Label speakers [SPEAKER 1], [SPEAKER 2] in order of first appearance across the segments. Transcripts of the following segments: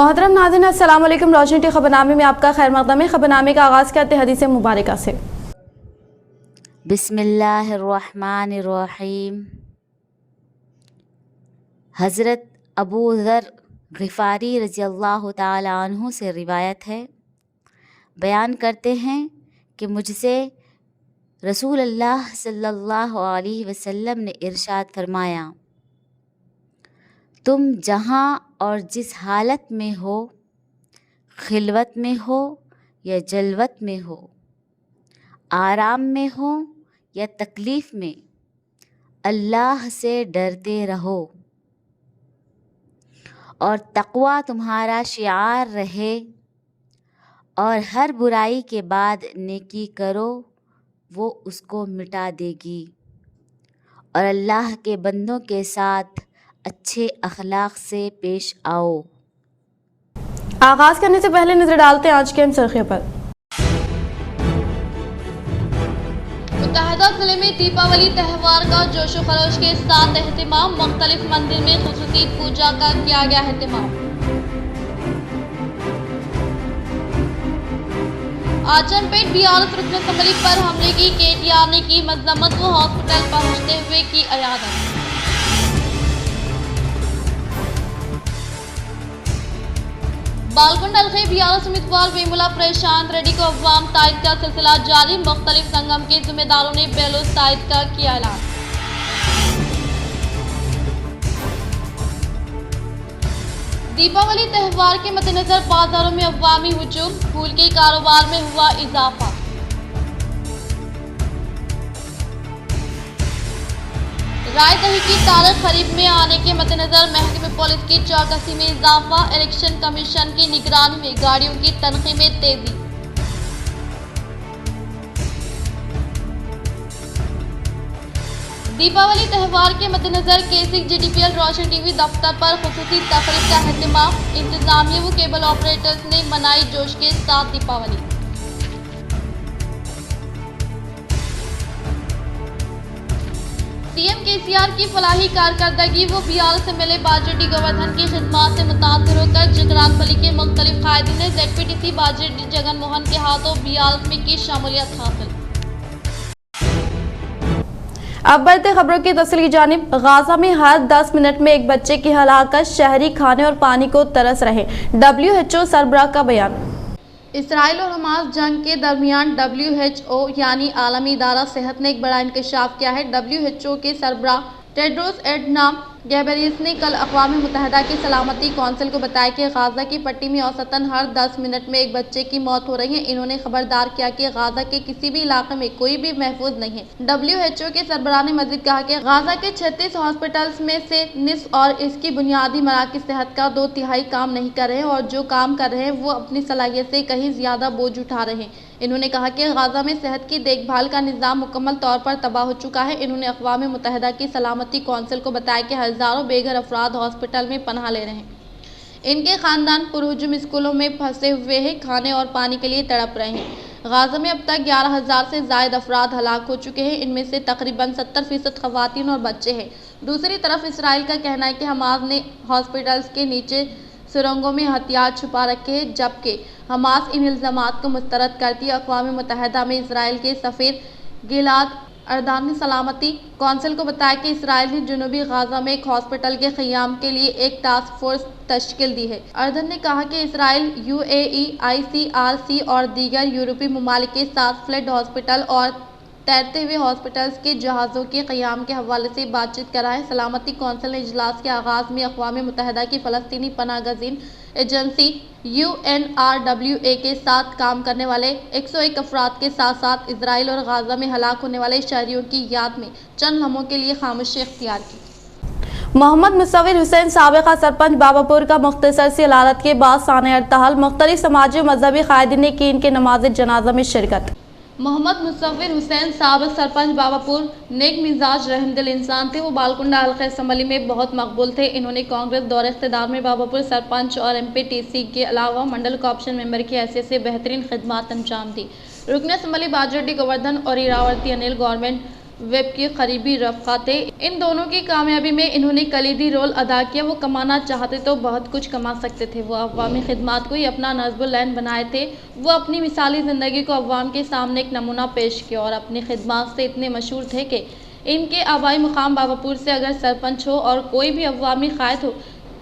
[SPEAKER 1] मोहतरम नाज़रीन, अस्सलाम वालेकुम। रोशनी टी खबरनामे में आपका खैर मक़दम है। खबरनामे का आगाज़ करते हैं हदीस मुबारका से।
[SPEAKER 2] बिस्मिल्लाहिर्रहमानिर्रहीम। हज़रत अबू ज़र ग़िफ़ारी रज़ियल्लाहु ताला अन्हु से रिवायत है, बयान करते हैं कि मुझसे रसूल अल्लाह सल्लल्लाहु अलैहि वसल्लम ने इरशाद फरमाया, तुम जहाँ और जिस हालत में हो, खिलवत में हो या जलवत में हो, आराम में हो या तकलीफ़ में, अल्लाह से डरते रहो और तक़वा तुम्हारा शिआर रहे, और हर बुराई के बाद नेकी करो, वो उसको मिटा देगी, और अल्लाह के बंदों के साथ अच्छे अखलाक से पेश आओ।
[SPEAKER 1] आगाज़ करने से पहले नजर डालते हैं आज के अहम सुर्खियों पर।
[SPEAKER 3] मुत्तहदा जिले में दीपावली त्यौहार का जोशो खरोश के साथ एहतिमाम। मुख्तलिफ मंदिर में खुसूसी पूजा का किया गया एहतिमाम। आचनपेट बीआरएस रुकन असम्बली पर हमले की केटीआर ने की मजम्मत व हॉस्पिटल पहुंचते हुए की अयादत। बालकुंड हल्के बीआरएस उम्मीदवार वेमुला प्रशांत रेड्डी को अवाम तायद का सिलसिला जारी। मुख्तलिफ संगम के जिम्मेदारों ने बेलोस तायद का किया ऐलान। दीपावली त्यौहार के मद्देनजर बाजारों में अवामी हुजूम, फूल के कारोबार में हुआ इजाफा। राय दही की तारीख खरीद में आने के मद्देनजर महकमे पुलिस की चौकसी में इजाफा। इलेक्शन कमीशन की निगरानी में गाड़ियों की तनख्वाह में तेजी। दीपावली त्यौहार के मद्देनजर केसिक जीडीपीएल रोशन टीवी दफ्तर पर खुसूसी तकरीब का एहतिमाम। इंतजामिया व केबल ऑपरेटर्स ने मनाई जोश के साथ दीपावली। सीएम केसीआर की फलाही कारकर्दगी व बीआरएस से मिले बाजेटी गोवर्धन की खिदमत से मुतासिर होकर जगरान बली के मुख्तलिफ कायदीन ने जेडपीटीसी बाजेटी जगन मोहन के हाथों बीआरएस में की शामिलियत हासिल।
[SPEAKER 1] अब बढ़ते खबरों की तफसील की जानिब। गाजा में हर 10 मिनट में एक बच्चे की हलाकत, शहरी खाने और पानी को तरस रहे। WHO सरबराह का बयान। इसराइल और हमास जंग के दरमियान WHO यानी आलमी इदारा सेहत ने एक बड़ा इंकशाफ किया है। WHO के सरबराह टेड्रोस एडहानम घेब्रेयेसस ने कल अक़वाम मुत्तहिदा की सलामती कौंसिल को बताया कि गाजा की पट्टी में औसतन हर 10 मिनट में एक बच्चे की मौत हो रही है। इन्होंने खबरदार किया कि गाजा के किसी भी इलाके में कोई भी महफूज नहीं है। WHO के सरबराह ने मजीद कहा कि गाजा के 36 हॉस्पिटल्स में से निस्फ और इसकी बुनियादी मराकज़ सेहत का 2/3 काम नहीं कर रहे हैं, और जो काम कर रहे हैं वो अपनी सलाहियत से कहीं ज़्यादा बोझ उठा रहे हैं। इन्होंने कहा कि गाजा में सेहत की देखभाल का निज़ाम मुकम्मल तौर पर तबाह हो चुका है। इन्होंने अक़वाम मुत्तहिदा की सलामती कौंसिल को बताया कि हज़ारों बेघर अफराद हॉस्पिटल में पनाह ले रहे हैं। इनके ख़ानदान पुरहुजूम स्कूलों में फंसे हुए हैं, खाने और पानी के लिए तड़प रहे हैं। गाजा में अब तक 11,000 से ज़ायद अफराद हलाक हो चुके हैं। इनमें से तकरीबन 70% ख़वातीन और बच्चे हैं। दूसरी तरफ इसराइल का कहना है कि हमास ने हॉस्पिटल्स के नीचे सुरंगों में हथियार छुपा रखे हैं, जबकि हमास इन इल्ज़ामात को मुस्तरद करती है। अक़वाम मुत्तहिदा में इसराइल के सफ़ीर गिलाद अर्दान ने सलामती कौंसिल को बताया कि इसराइल ने जनूबी गाजा में एक हॉस्पिटल के क़याम के लिए एक टास्क फोर्स तश्कील दी है। अर्दन ने कहा कि इसराइल UAE, ICRC और दीगर यूरोपीय ममालिक के साथ फ्लड हॉस्पिटल और तैरते हुए हॉस्पिटल्स के जहाज़ों के क़याम के हवाले से बातचीत कराएं। सलामती कौंसिल ने इजलास के आगाज़ में अक़वाम मुत्तहिदा की फ़लस्तीनी पनाह गज़ीन एजेंसी UNRWA के साथ काम करने वाले 101 अफराद के साथ साथ इसराइल और गाजा में हलाक होने वाले शहरियों की याद में चंद लम्हों के लिए खामोशी इख्तियार की। मोहम्मद मुसव्विर हुसैन साबिक़ा सरपंच बाबापुर का मुख्तसर सी अदालत के बाद साने अरताल। मुख्तलिफ समाजी व मजहबी कायदीन ने की इनके नमाज जनाजा में शिरकत। मोहम्मद मुसव्विर हुसैन साबिक़ सरपंच बाबापुर नेक मिजाज रहमदिल इंसान थे। वो बालकुंडा हल्का असम्बली में बहुत मकबूल थे। इन्होंने कांग्रेस दौर इख्तिदार में बाबापुर सरपंच और MPTC के अलावा मंडल कॉर्पोरेशन मेंबर की हैसियत से बेहतरीन खिदमत अंजाम दी। रुकन असम्बली बाजेटी गोवर्धन और इरावती अनिल गवर्नमेंट
[SPEAKER 3] वेब के करीबी रफ़्क़ा थे। इन दोनों की कामयाबी में इन्होंने कलीदी रोल अदा किया। वो कमाना चाहते तो बहुत कुछ कमा सकते थे। वो अवामी खिदमत को ही अपना नस्बुल ऐन बनाए थे। वो अपनी मिसाली ज़िंदगी को अवाम के सामने एक नमूना पेश किया और अपनी खिदमत से इतने मशहूर थे कि इनके आबाई मुकाम बाबापुर से अगर सरपंच हो और कोई भी अवामी कायद हो,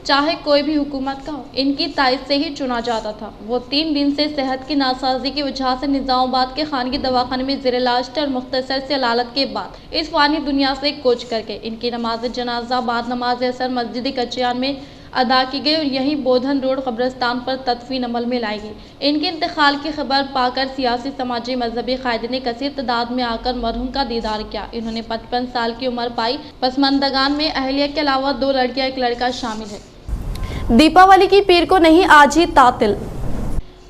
[SPEAKER 3] चाहे कोई भी हुकूमत का हो, इनकी ताइद से ही चुना जाता था। वो 3 दिन से सेहत की नासाजी की वजह से निज़ामाबाद के खानगी दवाखाने में ज़ेर इलाज थे और मुख्तसर से अलालत के बाद इस फानी दुनिया से कूच करके इनकी नमाज जनाजा बाद नमाज असर मस्जिद कचियान में अदा की गई और यहीं बोधन रोड कब्रिस्तान पर तदफीन अमल में लाई गई। इनके इंतकाल की खबर पाकर सियासी, समाजी, मजहबी कायदीन ने कसीर तादाद में आकर मरहूम का दीदार किया। इन्होंने 55 साल की उम्र पाई। पसमंदगान में अहलिया के अलावा 2 लड़कियां, 1 लड़का शामिल है।
[SPEAKER 1] दीपावली की पीर को नहीं, आज ही तातिल।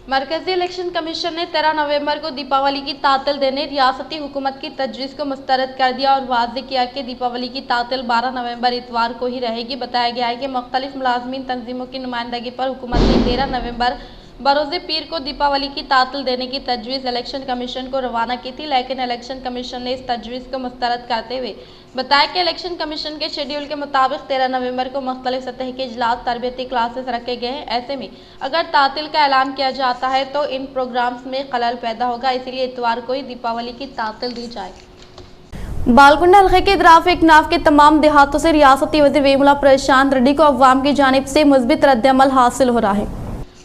[SPEAKER 3] मरकजी इलेक्शन कमीशन ने 13 नवंबर को दीपावली की तातिल देने रियासती हुकूमत की तजवीज़ को मुस्तरद कर दिया और वाज़ेह किया कि दीपावली की तातिल 12 नवंबर इतवार को ही रहेगी। बताया गया है कि मुख्तलिफ मुलाजमीन तंजीमों की नुमाइंदगी पर हुकूमत ने 13 नवंबर बरोज़ पीर को दीपावली की तातिल देने की तजवीज़ इलेक्शन कमीशन को रवाना की थी, लेकिन इलेक्शन कमीशन ने इस तजवीज़ को मुस्तरद करते हुए बताया कि इलेक्शन कमीशन के शेड्यूल के मुताबिक 13 नवंबर को मुख्तलिफ सतह के इजलास, तरबियती क्लासेस रखे गए हैं। ऐसे में अगर तातिल का ऐलान किया जाता है तो इन प्रोग्राम्स में खलल पैदा होगा, इसलिए इतवार को ही दीपावली की तातिल दी जाए।
[SPEAKER 1] बालकुंडा हल्के के इतराफ एकनाफ के तमाम देहातों से रियासती वज़ीर वेमुला प्रशांत रेड्डी को अवाम की जानिब से मुस्बित रद्द-ए-अमल हासिल हो रहा है।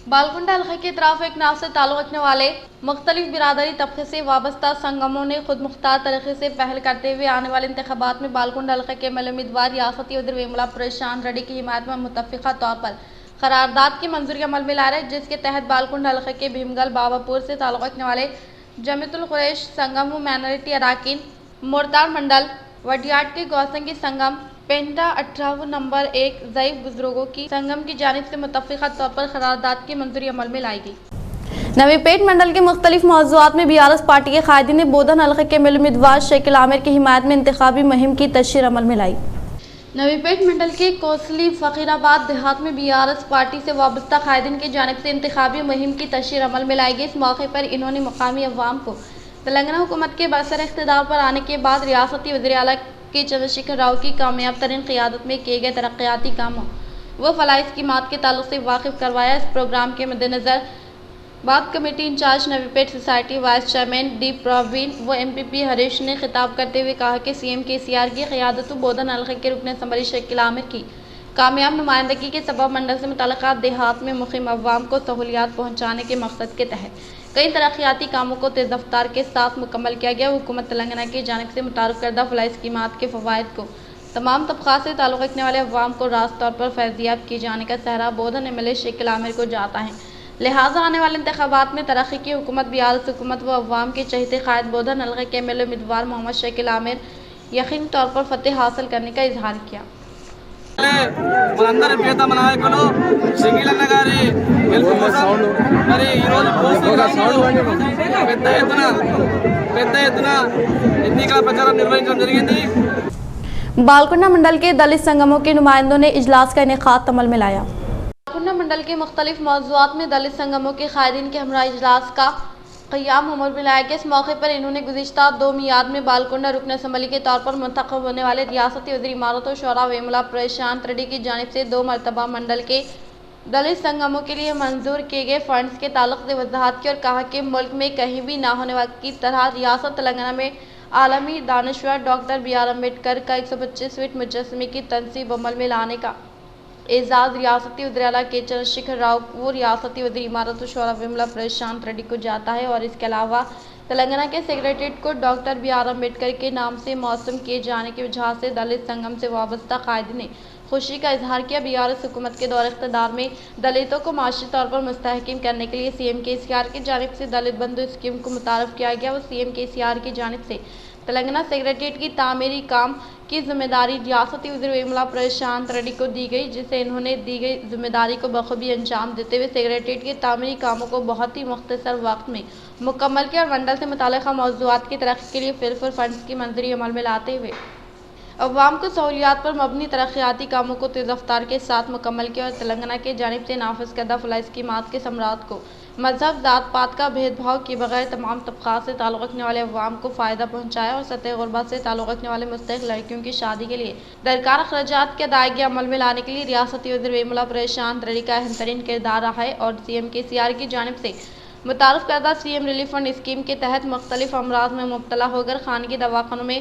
[SPEAKER 3] बालकुंडा हल्के के इतराफ एकनाफ से ताल्लुक़ रखने वाले मुख्तलिफ बिरादरी तबके से वाबस्ता संगमों ने खुद मुख्तार तरीके से पहल करते हुए आने वाले इंतखाबात में बालकुंडा हल्के के एमएलए उम्मीदवार रियासती वज़ीर वेमुला प्रशांत रेड्डी की हिमायत में मुतफ़िक़ा तौर पर करारदाद की मंजूरी अमल में ला रहे, जिसके तहत बालकुंडा हल्के के भीमगल बाबापुर से ताल्लुक़ रखने वाले जमीयतुल कुरैश संगम माइनॉरिटी अराकीन, मोरतार मंडल, वडियाट के गौसंगी संगम, पेंटा 18 नंबर 1 ज़ईफ़ बुजुर्गों की संगम की जानिब से मुतफ़िक़ा तौर पर करारदाद की मंजूरी अमल में लाई गई।
[SPEAKER 1] नवीपेट मंडल के मुख्तलिफ मौज़ूआत में बीआरएस पार्टी के कायदीन ने बोधन हल्के के एमएलए उम्मीदवार शकील आमिर की हिमायत में इंतखाबी मुहिम की तशहीर अमल में लाई।
[SPEAKER 3] नवीपेट मंडल के कोसली फ़कीराबाद देहात में बीआरएस पार्टी से वाबस्ता कायदीन की जानिब से इंतखाबी मुहिम की तशहीर अमल में लाई गई। इस मौके पर इन्होंने मुकामी अवाम को तेलंगाना हुकूमत के बरसर इख्तिदार पर आने के बाद रियासती वज़ीर आला के चंद्रशेखर राव की कामयाब तरीन क़ियादत में किए गए तरक्याती कामों व फलाही स्कीमात के ताल्लुक़ से वाकिफ़ करवाया। इस प्रोग्राम के मद्देनज़र बात committee in-charge Navipet society vice chairman D Praveen व एमपीपी हरीश ने खिताब करते हुए कहा कि सीएम केसीआर की क़ियादत बोधन हल्के के रुकन असम्बली शकील आमिर की कामयाब नुमाइंदगी के सबब मंडल से मुतल्लिक़ देहात में मुक़ीम अवाम को सहूलियात पहुँचाने के मकसद के तहत कई तरक्याती कामों को तेज़ रफ्तार के साथ मुकम्मल किया गया। हुकूमत तेलंगाना की जानिब से मुतारफ़ करदा फलाही स्कीमात के फ़वाइद को तमाम तबक़ात से ताल्लुक़ रखने वाले अवाम को रास्त तौर पर फैज़याब किए जाने का सहरा बोधन एमएलए शकील आमिर को जाता है। लिहाजा आने वाले इंतखाबात में तरक्की की हुकूमत, बीआरएस हुकूमत व अवाम के चहेते कायद बोधन हल्के के एमएलए उम्मीदवार मोहम्मद शकील आमिर यकीनी तौर पर फतेह हासिल करने का इजहार किया।
[SPEAKER 4] మనందరి ప్రియతమ నాయకులు షకీల్ అన్న గారి గెలుపు కోసం మరి ఈరోజు పెద్ద ఎత్తున ఎన్నికల ప్రచారం నిర్వహించడం జరిగింది।
[SPEAKER 1] बालकुंडा मंडल के दलित संगमों के नुमाइंदों ने इजलास का इनेकाद अमल में लाया।
[SPEAKER 3] बालकुंडा मंडल के मुख्तलिफ मौज़ूआत में दलित संगमों के कायदीन के हमरा इजलास का क़याम अमल में लाया गया। इस मौके पर इन्होंने गुज़िश्ता 2 मियाद में बालकुंडा रुकन असम्बली के तौर पर मुंतखब होने वाले रियासती वज़ीर इमारत और शोरा वेमुला प्रशांत रेड्डी की जानिब से 2 मरतबा मंडल के दलित संगमों के लिए मंजूर किए गए फंड्स के ताल्लुक़ से वजाहत की और कहा कि मुल्क में कहीं भी ना होने की तरह रियासत तेलंगाना में आलमी दानश्वर डॉक्टर BR अम्बेडकर का 125 फीट मुजस्समे की तनसीब अमल में लाने का एजाज़ रियासती वज़ीर आला के चंद्रशेखर राव वो रियासती वज़ीर इमारत और शोरा वेमुला प्रशांत रेड्डी को जाता है और इसके अलावा तेलंगाना के सेक्रेटरीट को डॉक्टर BR अम्बेडकर के नाम से मौसम किए जाने की वजह से दलित संगम से वाबस्ता कायदीन ने खुशी का इजहार किया। बीआरएस हुकूमत के दौर इख्तिदार में दलितों को माशी तौर पर मुस्तहकिम करने के लिए सीएम केसीआर की जानिब से दलित बंधु स्कीम को मुतारफ़ किया गया। वो सीएम केसीआर की जानिब से तेलंगाना सेक्रेटरीट की तामीरी काम की जिम्मेदारी रियासती वज़ीर वेमुला प्रशांत रेड्डी को दी गई, जिसे इन्होंने दी गई जिम्मेदारी को बखूबी अंजाम देते हुए सेक्रेटरीट के तामीरी कामों को बहुत ही मुख्तसर वक्त में मुकम्मल किया और मंडल से मुताल्लिक़ मौज़ूआत की तरक्की के लिए फिलफुल फंड्स की मंजूरी अमल में लाते हुए अवाम को सहूलियात पर मबनी तरक्याती कामों को तेज़ रफ्तार के साथ मुकम्मल किया और तेलंगाना की जानिब से नाफिज करदा फलाह स्कीमात के समरात को मजहब ज़ात पात का भेदभाव किए बगैर तमाम तबक़ात से ताल्लुक़ रखने वाले अवाम को फ़ायदा पहुँचाया और सतह गुरबत से ताल्लुक़ रखने वाले मुस्तहिक़ लड़कियों की शादी के लिए दरकार अखराजात की अदायगी अमल में लाने के लिए रियासती वज़ीर वेमुला प्रशांत रेड्डी का अहम तरीन किरदार रहा है और CM-KCR की जानिब से मुतारफ़ करदा CM रिलीफ फंड स्कीम के तहत मुख्तलिफ अमराज में मुब्तला होकर खानगी दवाखानों में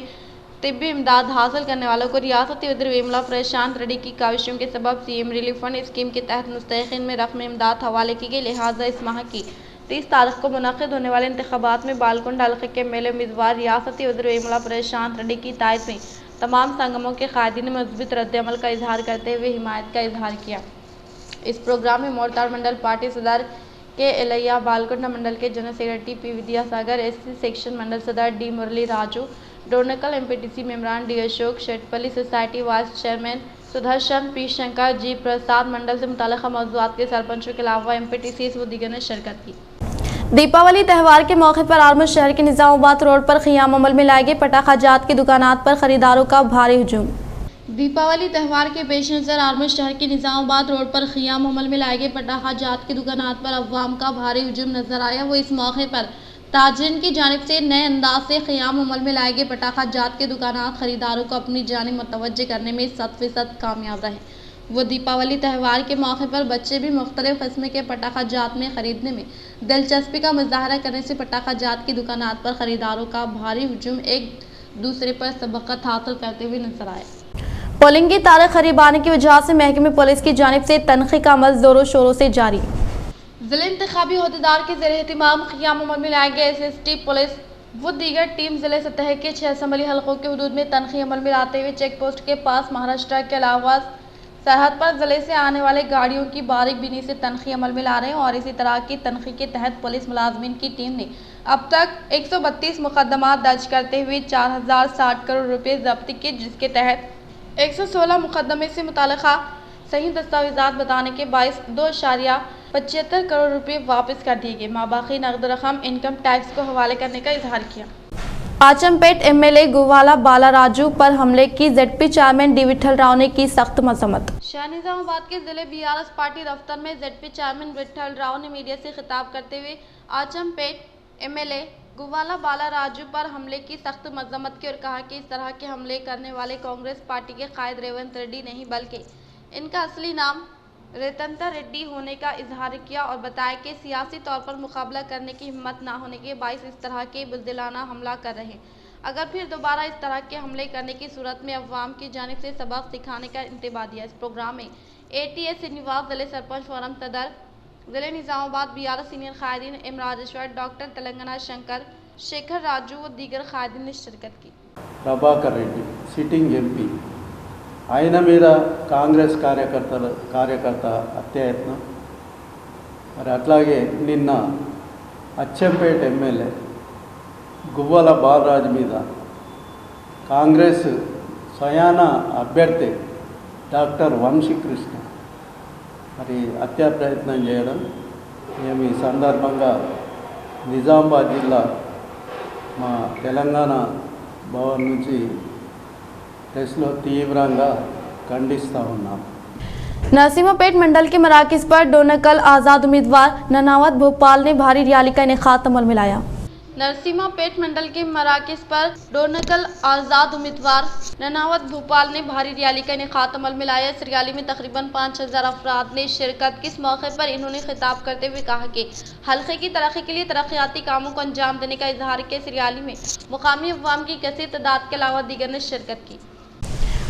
[SPEAKER 3] तिब्बी इमदाद हासिल करने वालों को रियासती वज़ीर वेमुला प्रशांत रेड्डी की काविशों के सबब CM रिलीफ फंड स्कीम के तहत मुस्तहिक़ीन में रकम इमदाद हवाले की गई। लिहाजा इस माह की 30 तारीख को मुनक़िद होने वाले इंतख़ाबात में बालकुंड हल्के के मेले उम्मीदवार रियासती वज़ीर वेमुला प्रशांत रेड्डी की तायद में तमाम संगमों के कायदीन ने मज़बूत रद्द-ए-अमल का इजहार करते हुए हिमायत का इजहार किया। इस प्रोग्राम में मोरताड़ मंडल पार्टी सदर के एलैया, बालकुंड मंडल के general secretary P Vidyasagar, SC section mandal सदर D मुरली राजू, डोनकल MPTC मेम्बरान D Ashok, Shetpalli society vice chairman Sudarshan P Shankar, G Prasad, mandal से मुताल्लिक़ मौज़ूआत के सरपंचों के अलावा MPTCs व दीगर ने शिरकत की।
[SPEAKER 1] दीपावली त्यौहार के मौके पर आलमगीर शहर के निज़ामाबाद रोड पर ख़ियाम अमल में लाए गए पटाखाजात की दुकानात पर खरीदारों का भारी हुजूम।
[SPEAKER 3] दीपावली त्यौहार के पेश नज़र आलमगीर शहर के निज़ामाबाद रोड पर ख़ियाम अमल में लाए गए पटाखाजात की दुकानात पर अवाम का भारी हुजूम नजर आया। वो इस मौके पर ताजिरीन की जानिब से नए अंदाज से क़ियाम अमल में लाए गए पटाखाजात के दुकानात खरीदारों को अपनी जानिब मुतवज्जे करने में 100% कामयाब रहे। वो दीपावली त्यौहार के मौके पर बच्चे भी मुख्तलिफ किस्म के पटाखाजात में ख़रीदने में दिलचस्पी का मुजाहरा करने से पटाखाजात की दुकानात पर ख़रीदारों का भारी हुजूम एक दूसरे पर सबकत हासिल करते हुए नजर आया।
[SPEAKER 1] पोलिंग की तारीख करीब आने की वजह से महकमे पुलिस की जानिब से तनख़ी का अमल ज़ोरों शोरों से जारी।
[SPEAKER 3] ज़िला इंतखाबी अहदेदार के ज़ेर एहतिमाम क़ियाम अमल में लाए गए SST पुलिस व दीगर टीम ज़िले सतह के 6 असम्बली हलकों के हदूद में तनख़ी अमल में लाते हुए चेक पोस्ट के पास महाराष्ट्र के अलावा सरहद पर ज़िले से आने वाले गाड़ियों की बारीक बीनी से तनख़ी अमल में ला रहे हैं और इसी तरह की तनख़ी के तहत पुलिस मुलाजमीन की टीम ने अब तक 132 मुकदमा दर्ज करते हुए 4060 करोड़ रुपये जब्त किए, जिसके तहत 116 मुकदमे से मुताल्लिक़ा सही दस्तावेज़ात बताने के बायस 2.75 करोड़ रुपये वापस कर दिए गए। माबाकी नकद रकम इनकम टैक्स को हवाले करने का इजहार किया।
[SPEAKER 1] आचमपेट MLA गुवाला बालाराजू पर हमले की ZP chairman D Vithal Rao ने की सख्त मजम्मत।
[SPEAKER 3] शहर निज़ामाबाद के ज़िले BRS पार्टी दफ्तर में ZP चेयरमैन विठल राव ने मीडिया से खिताब करते हुए आचमपेट MLA गुवाला बालाराजू पर हमले की सख्त मजम्मत की और कहा कि इस तरह के हमले करने वाले कांग्रेस पार्टी के कायद रेवंत रेड्डी नहीं बल्कि इनका असली नाम रेतंता रेड्डी होने का इजहार किया और बताया कि सियासी तौर पर मुकाबला करने की हिम्मत ना होने के बायस इस तरह के बुज़दिलाना हमला कर रहे हैं। अगर फिर दोबारा इस तरह के हमले करने की सूरत में अवाम की जानिब से सबक सिखाने का इंतबाह दिया। इस प्रोग्राम में ATA श्रीनिवास, ज़िले सरपंच फोरम सदर ज़िले निज़ामाबाद BRS सीनियर कायदीन M राजेश्वर, डॉक्टर तेलंगाना शंकर, शेखर राजू व दीगर कायदीन ने शिरकत की।
[SPEAKER 5] ప్రభాకర్ రెడ్డి సిట్టింగ్ ఎంపీ ఆయన మీద కాంగ్రెస్ కార్యకర్త హత్యాయత్నం, మరి అట్లాగే నిన్న అచ్చంపేట ఎమ్మెల్యే గువ్వల బాలరాజు మీద కాంగ్రెస్ స్వయాన అభ్యర్థి డాక్టర్ వంశీకృష్ణ మరి హత్యా ప్రయత్నం చేయడం, మేము ఈ సందర్భంగా నిజామాబాద్ జిల్లా మా తెలంగాణ భవన్ నుంచి ప్రెస్లో తీవ్రంగా ఖండిస్తూ ఉన్నాం।
[SPEAKER 1] नरसिम्हापेट मंडल के मराकज़ पर डोनकल आज़ाद उम्मीदवार ननावत भोपाल ने भारी रैली का इनेकाद अमल में लाया।
[SPEAKER 3] नरसिम्हापेट मंडल के मराकज़ पर डोनकल आज़ाद उम्मीदवार ननावत भोपाल ने भारी रैली का इनेकाद अमल में लाया। इस रैली में तकरीबन 5000 अफराद ने शिरकत की। इस मौके पर इन्होंने खिताब करते हुए कहा कि हल्के की तरक्की के लिए तरक्याती कामों को अंजाम देने का इजहार किया। इस रैली में मुकामी अवाम की कसीर तादाद के अलावा दीगर ने शिरकत की।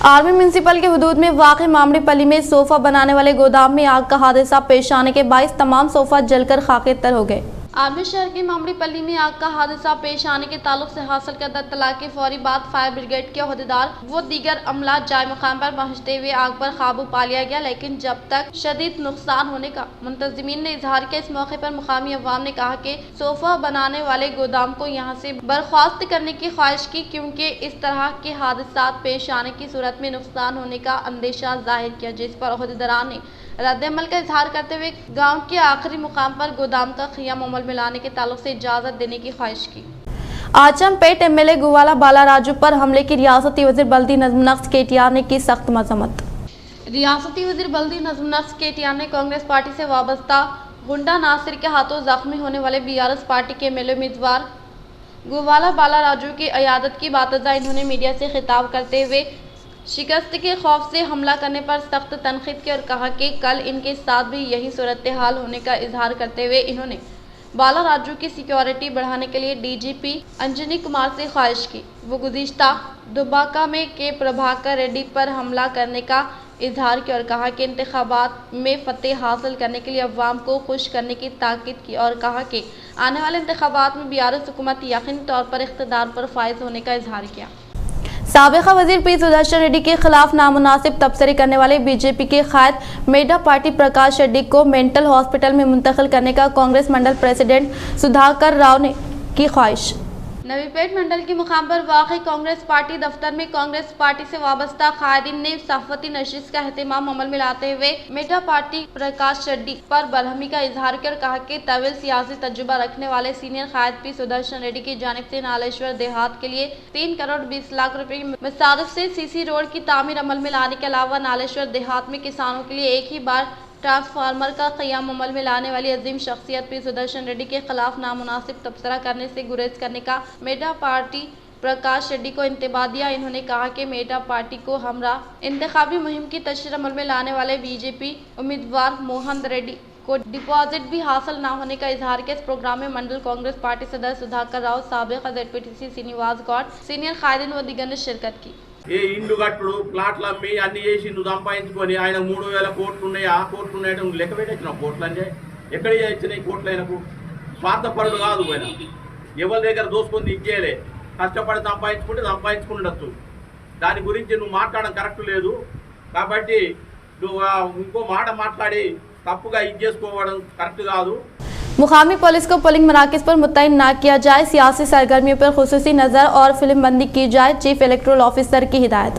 [SPEAKER 1] आर्मी म्यूनसिपल के हुदूद में वाक़े मामड़ीपल्ली में सोफ़ा बनाने वाले गोदाम में आग का हादसा पेश आने के बायस तमाम सोफ़ा जलकर खाके तर हो गए।
[SPEAKER 3] आर्मी शहर के मामड़ीपल्ली में आग का हादसा पेश आने के ताल्लुक से हासिल करदा इत्तला के फौरी बाद फायर ब्रिगेड के अहदेदार व दीगर अमला जाए मकाम पर पहुंचते हुए आग पर काबू पा लिया गया, लेकिन जब तक शदीद नुकसान होने का मुंतजिमीन ने इजहार किया। इस मौके पर मुकामी अवाम ने कहा कि सोफा बनाने वाले गोदाम को यहाँ से बर्खास्त करने की ख्वाहिश की, क्योंकि इस तरह के हादसा पेश आने की सूरत में नुकसान होने का अंदेशा जाहिर किया, जिस पर अहदेदारान ने रद्द-ए-अमल का इजहार करते हुए गांव के आखिरी मुकाम पर गोदाम का क़ियाम अमल में लाने के ताल्लुक से इजाज़त देने की ख्वाहिश की।
[SPEAKER 1] आचमपेट एमएलए गुवाला बालाराजू पर हमले की रियासती वजीर बल्दी नजमुन्नक्स केटीआर ने की सख्त मजम्मत। रियासती वजीर बल्दी नजमुन्नक्स केटीआर ने कांग्रेस पार्टी से वाबस्ता गुंडा नासिर के हाथों जख्मी होने वाले बीआरएस पार्टी के एमएलए उम्मीदवार गुवाला बालाराजू की अयादत की बातजा इन्होंने मीडिया से खिताब करते हुए शिकस्त के खौफ से हमला करने पर सख्त तनकीद की और कहा कि कल इनके साथ भी यही सूरत हाल होने का इजहार करते हुए इन्होंने बालाराजू की सिक्योरिटी बढ़ाने के लिए डीजीपी अंजनी कुमार से ख्वाहिश की। वो गुज़िश्ता दुबाका में के प्रभाकर रेड्डी पर हमला करने का इजहार किया और कहा कि इंतखाबात में फतेह हासिल करने के लिए अवाम को खुश करने की ताकीद की और कहा कि आने वाले इंतखाबात में बीआरएस हुकूमत यकीनी तौर पर इख्तिदार पर फायज होने का इजहार किया। साबिक़ा वज़ीर पी सुदर्शन रेड्डी के खिलाफ नामुनासिब तबसरे करने वाले बीजेपी के कायद मेधा पार्टी प्रकाश रेड्डी को मेंटल हॉस्पिटल में मुंतकिल करने का कांग्रेस मंडल प्रेसिडेंट सुधाकर राव ने की ख्वाहिश। नवीपेट मंडल के मुकाम पर वाक़ई कांग्रेस पार्टी दफ्तर में कांग्रेस पार्टी से वाबस्ता कायदीन ने सहाफ़ती नशिस्त का एहतमाम अमल में लाते हुए मेधा पार्टी प्रकाश रेड्डी पर बरहमी का इजहार कर कहा कि तवील सियासी तजुर्बा रखने वाले सीनियर कायद पी सुदर्शन रेड्डी की जानिब से नालेश्वर देहात के लिए 3 करोड़ 20 लाख रुपए की मसारिफ से सीसी रोड की तामीर अमल में लाने के अलावा नालेश्वर देहात में किसानों के लिए एक ही बार ट्रांसफार्मर का क़याम अमल में लाने वाली अजीम शख्सियत पी सुदर्शन रेड्डी के खिलाफ नामुनासिब तबसरा करने से गुरेज करने का मेधा पार्टी प्रकाश रेड्डी को इंतबाह दिया। इन्होंने कहा कि मेधा पार्टी को हमरा इंतखाबी मुहिम की तशरीह अमल में लाने वाले बीजेपी उम्मीदवार मोहन रेड्डी को डिपॉजिट भी हासिल न होने का इजहार किया। इस प्रोग्राम में मंडल कांग्रेस पार्टी सदस्य सुधाकर राव, साबिक़ ZPTC श्रीनिवास गौड़, सीनियर कायदीन व दीगर ने शिरकत की।
[SPEAKER 6] ఏ ఇండ్లు కట్టుడు ప్లాట్లు అమ్మి అన్ని చేసి నువ్వు సంపాదించుకొని ఆయన 3000 కోట్లు ఉన్నాయి ఆ కోట్లు ఉన్నాయంటే నువ్వు లెక్క పెట్టినావు కోట్లు అంటే ఎక్కడ ఇచ్చినాయి కోట్లు ఆయనకు స్వార్థపరుడు కాదు ఆయన ఎవరి దగ్గర దోసుకొని ఇచ్చేయలే కష్టపడి సంపాదించుకుండొచ్చు దాని గురించి నువ్వు మాట్లాడడం కరెక్ట్ లేదు కాబట్టి నువ్వు ఇంకో మాట మాట్లాడి తప్పుగా ఇది చేసుకోవడం కరెక్ట్ కాదు।
[SPEAKER 1] मुकामी पुलिस को पोलिंग मराकज़ पर मुतयन न किया जाए, सियासी सरगर्मियों पर खुसूसी नज़र और फिल्म बंदी की जाए, चीफ इलेक्टोरल ऑफिसर की हिदायत।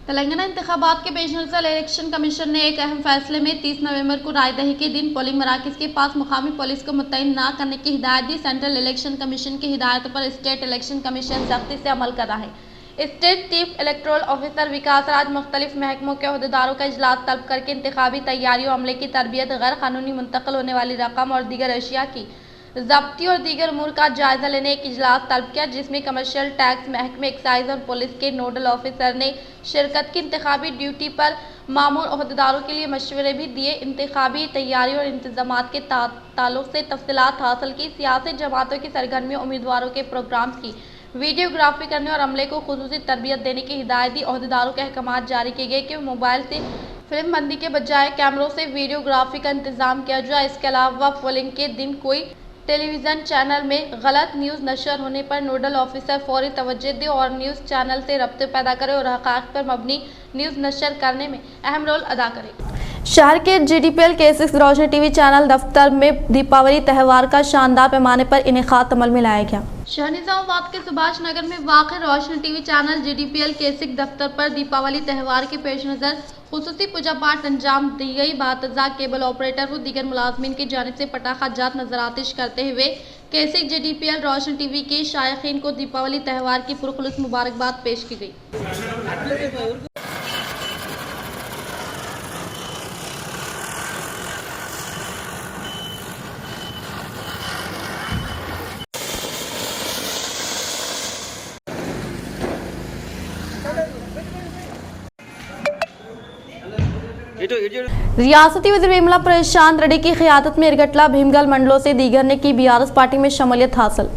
[SPEAKER 1] तेलंगाना इंतखाबात के पेश नज़र इलेक्शन कमीशन ने एक अहम फैसले में 30 नवंबर को राय दही के दिन पोलिंग मराकज़ के पास मुकामी पुलिस को मुतयन न करने की हिदायत दी। सेंट्रल इलेक्शन कमीशन की हिदायत पर स्टेट इलेक्शन कमीशन सख्ती से अमल कर रहा है। स्टेट चीफ इलेक्टोरल ऑफिसर विकास राज मुख्तलिफ महकमों के अहदेदारों का इजलास तलब करके इंतखाबी तैयारियों अमले की तरबियत, गैर कानूनी मुंतकिल होने वाली रकम और दीगर अशिया की ज़ब्ती और दीगर उमूर का जायजा लेने एक इजलास तलब किया, जिसमें कमर्शियल टैक्स महकमे, एक्साइज और पुलिस के नोडल ऑफिसर ने शिरकत की। इंतखाबी ड्यूटी पर मामूर अहदेदारों के लिए मशवरे भी दिए। इंतखाबी तैयारी और इंतजामात के ताल्लुक से तफसीलात हासिल की। सियासी जमातों की सरगर्मियों, उम्मीदवारों के प्रोग्राम्स की वीडियोग्राफी करने और अमले को खुसूसी तरबियत देने की हिदायत दी। अहदेदारों के अहकाम जारी किए गए कि मोबाइल से फिल्म बंदी के बजाय कैमरों से वीडियोग्राफी का इंतजाम किया जाए। इसके अलावा पोलिंग के दिन कोई टेलीविज़न चैनल में गलत न्यूज़ नशर होने पर नोडल ऑफिसर फौरी तवज्जो दे और न्यूज़ चैनल से रब्ते पैदा करे और हक़ाइक़ पर मबनी न्यूज़ नशर करने में अहम रोल अदा करे। शहर के GDPL K6 रोशनी टीवी चैनल दफ्तर में दीपावली त्यौहार का शानदार पैमाने पर इनेकाद अमल में लाया गया। शहर निजामाबाद के सुभाष नगर में वाक़ रोशनी टीवी चैनल GDPL K6 दफ्तर पर दीपावली त्यौहार के पेश नज़र खुसूसी पूजा पाठ अंजाम दी गई। बातजा केबल ऑपरेटर व दीगर मुलाजमीन की जानिब से पटाखा जात नजर आतिश करते हुए K6 GDPL रोशनी टीवी के शायकीन को दीपावली त्यौहार की पुरखुलूस मुबारकबाद पेश की गई। रियासती वज़ीर विमला प्रशांत रेड्डी की क़ियादत में इरगटला भीमगल मंडलों से दीगर ने की बीआरएस पार्टी में शमूलियत हासिल।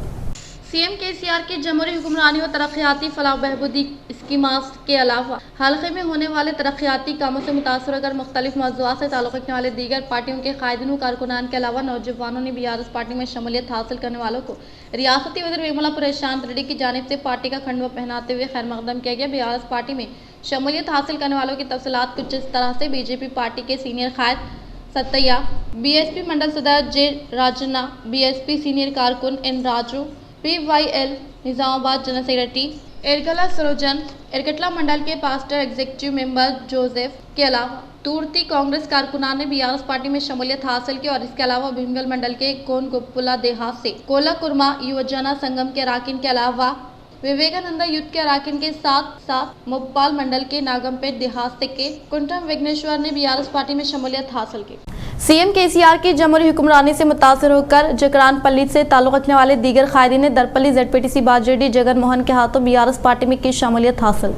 [SPEAKER 1] सीएम KCR के जमहूरी हुक्मरानी और तरक्याती फलाह बहबूदी स्कीमास के अलावा हल्के में होने वाले तरक्याती कामों से मुतासर अगर मुख्तलिफ मौज़ूआत से ताल्लुक़ रखने वाले दीगर पार्टियों के कायदीन व कारकुनान के अलावा नौजवानों ने बीआरएस पार्टी में शमूलियत हासिल करने वालों को रियासती वज़ीर विमला प्रशांत रेड्डी की जानिब से पार्टी का खंडवा पहनाते हुए खैर मकदम किया गया। बीआरएस पार्टी में शमूलियत हासिल करने वालों की तफसीलात कुछ इस तरह से। बीजेपी पार्टी के सीनियर कायद सत्तैया, BSP मंडल सदर J राजना, BSP सीनियर कारकुन N Raju, PYL Nizamabad general secretary
[SPEAKER 3] Ergala Sarojan, Erkatla mandal के पास्टर एग्जीक्यूटिव मेंबर जोसेफ के अलावा तुर्ती कांग्रेस कारकुनान ने बीआरएस पार्टी में शमूलियत हासिल की और इसके अलावा भीमगल मंडल के कोनगुप्पुला देहात से कोला कुर्मा युवजना संगम के अराकीन के अलावा विवेकानंद युद्ध के अराकीन के साथ साथ मुप्पाल मंडल के नागमपेट देहात के कुंटम विघ्नेश्वर ने बीआरएस पार्टी में शमूलियत हासिल की।
[SPEAKER 1] सीएम केसीआर की जमहूरी हुक्मरानी से मुतासिर होकर जकरानपल्ली से ताल्लुक रखने वाले दीगर कायदीन ने दरपल्ली जेडपीटीसी बाजेडी जगन मोहन के हाथों बीआरएस पार्टी में की शमूलियत हासिल।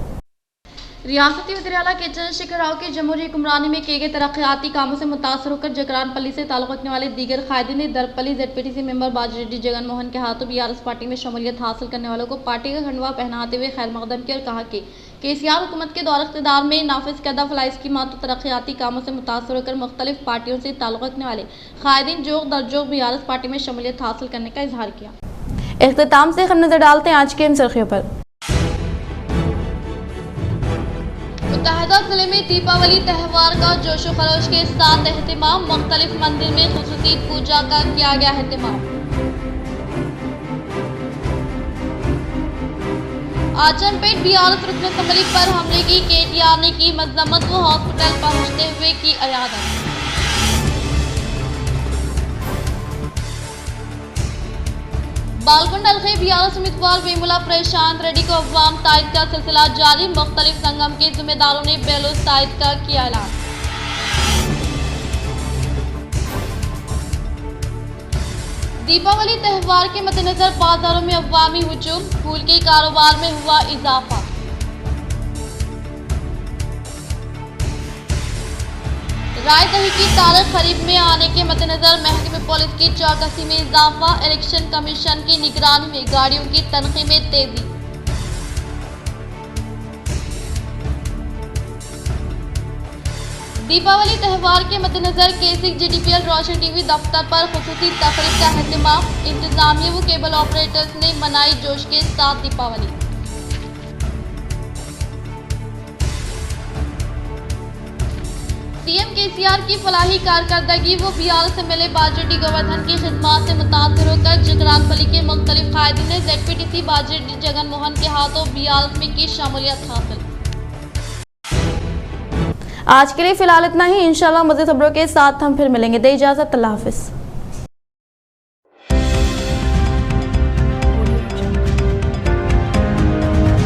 [SPEAKER 3] रियासती वज़ीर-ए-आला के चंद्रशेखर राव की जमहूरी हुक्मरानी में किए गए तरक्याती कामों से मुतासर होकर जकरानपल्ली से ताल्लुक रखने वाले दीगर कायदीन ने दरपल्ली जेडपीटीसी मेंबर बाजेडी जगन मोहन के हाथों बीआरएस पार्टी में शमूलियत हासिल करने वालों को पार्टी का खंडवा पहनाते हुए खैर मकदम किया और कहा कि केसीआर हुकूमत के दौर इख्तिदार में नाफिज करदा फलाई स्कीमात और तरक्याती कामों से मुतासर होकर मुख्तलिफ पार्टियों से ताल्लुक रखने वाले कायदीन जोग दरजोग बीआरएस पार्टी में शमूलियत हासिल करने का इजहार किया।
[SPEAKER 1] इख्तिताम से हम नजर डालते हैं आज के इन सुर्खियों पर।
[SPEAKER 3] मुत्तहदा जिले में दीपावली त्यौहार का जोशो खरोश के साथ एहतमाम, मुख्तलिफ मंदिर में खुसूसी पूजा का किया गया एहतमाम। आचनपेट बीआरएस रुकन असम्बली पर हमले की केटीआर ने की मजम्मत व हॉस्पिटल पहुंचते हुए की अयादत। बालकुंड अलखे बीआरएस उम्मीदवार वेमुला प्रशांत रेड्डी को अवाम तायद का सिलसिला जारी, मुख्तलिफ संगम के जिम्मेदारों ने बेलूस तायद का किया ऐलान। दीपावली त्यौहार के मद्देनजर बाजारों में अवामी हुजूम, फूल के कारोबार में हुआ इजाफा। राय दही की तारीख खरीद में आने के मद्देनजर महकमे पुलिस की चौकसी में इजाफा, इलेक्शन कमीशन की निगरानी में गाड़ियों की तनख्वाह में तेजी। दीपावली त्यौहार के मद्देनजर केसिक जीडीपीएल रोशन टीवी दफ्तर पर खुसूसी तकरीब का एहतमाम, इंतजामिया व केबल ऑपरेटर्स ने मनाई जोश के साथ दीपावली। सीएम केसीआर की फलाही कारकर्दगी व बीआरएस से मिले बाजेडी गोवर्धन की खिदमत से मुतासिर होकर जकरानपल्ली के मुख्तलिफ कायदीन ने जेडपीटीसी बाजेडी जगन मोहन के हाथों बीआरएस में की शमूलियत हासिल।
[SPEAKER 1] आज के लिए फिलहाल इतना ही। इंशाल्लाह मज़ीद खबरों के साथ हम फिर मिलेंगे। दे इजाज़त, अल्लाह हाफिज़।